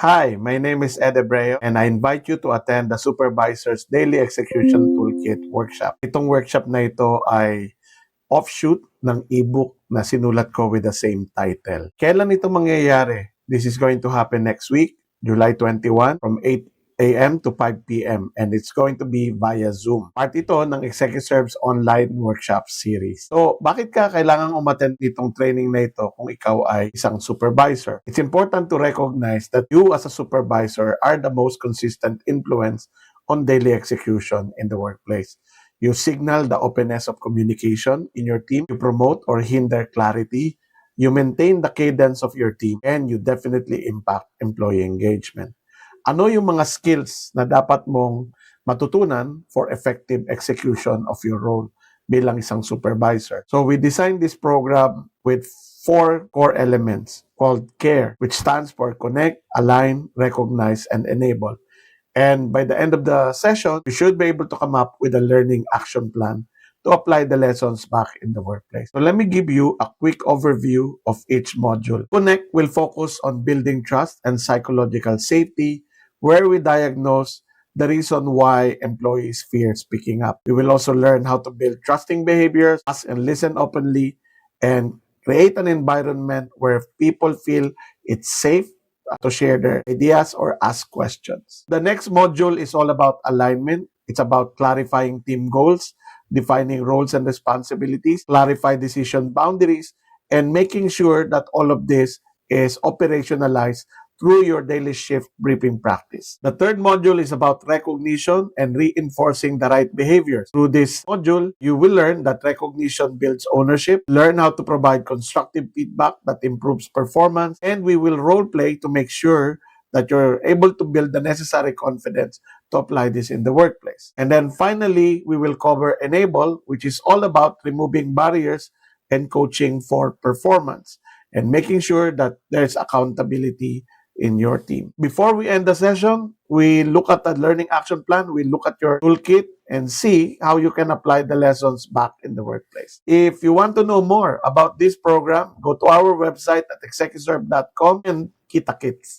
Hi, my name is Ed Ebreo and I invite you to attend the Supervisor's Daily Execution Toolkit workshop. Itong workshop na ito ay offshoot ng ebook na sinulat ko with the same title. Kailan ito mangyayari? This is going to happen next week, July 21 from 8 a.m. to 5 p.m. and it's going to be via Zoom. Part ito ng ExecuServe's online workshop series. So, bakit ka kailangan umattend nitong training na ito kung ikaw ay isang supervisor? It's important to recognize that you as a supervisor are the most consistent influence on daily execution in the workplace. You signal the openness of communication in your team. You promote or hinder clarity. You maintain the cadence of your team. And you definitely impact employee engagement. Ano yung mga skills na dapat mong matutunan for effective execution of your role bilang isang supervisor? So we designed this program with 4 core elements called CARE, which stands for Connect, Align, Recognize, and Enable. And by the end of the session, you should be able to come up with a learning action plan to apply the lessons back in the workplace. So let me give you a quick overview of each module. Connect will focus on building trust and psychological safety, where we diagnose the reason why employees fear speaking up. We will also learn how to build trusting behaviors, ask and listen openly, and create an environment where people feel it's safe to share their ideas or ask questions. The next module is all about alignment. It's about clarifying team goals, defining roles and responsibilities, clarify decision boundaries, and making sure that all of this is operationalized through your daily shift briefing practice. The third module is about recognition and reinforcing the right behaviors. Through this module, you will learn that recognition builds ownership, learn how to provide constructive feedback that improves performance, and we will role play to make sure that you're able to build the necessary confidence to apply this in the workplace. And then finally, we will cover Enable, which is all about removing barriers and coaching for performance and making sure that there's accountability in your team. Before we end the session, we look at the learning action plan, we look at your toolkit and see how you can apply the lessons back in the workplace. If you want to know more about this program, go to our website at execuserve.com and kita kits.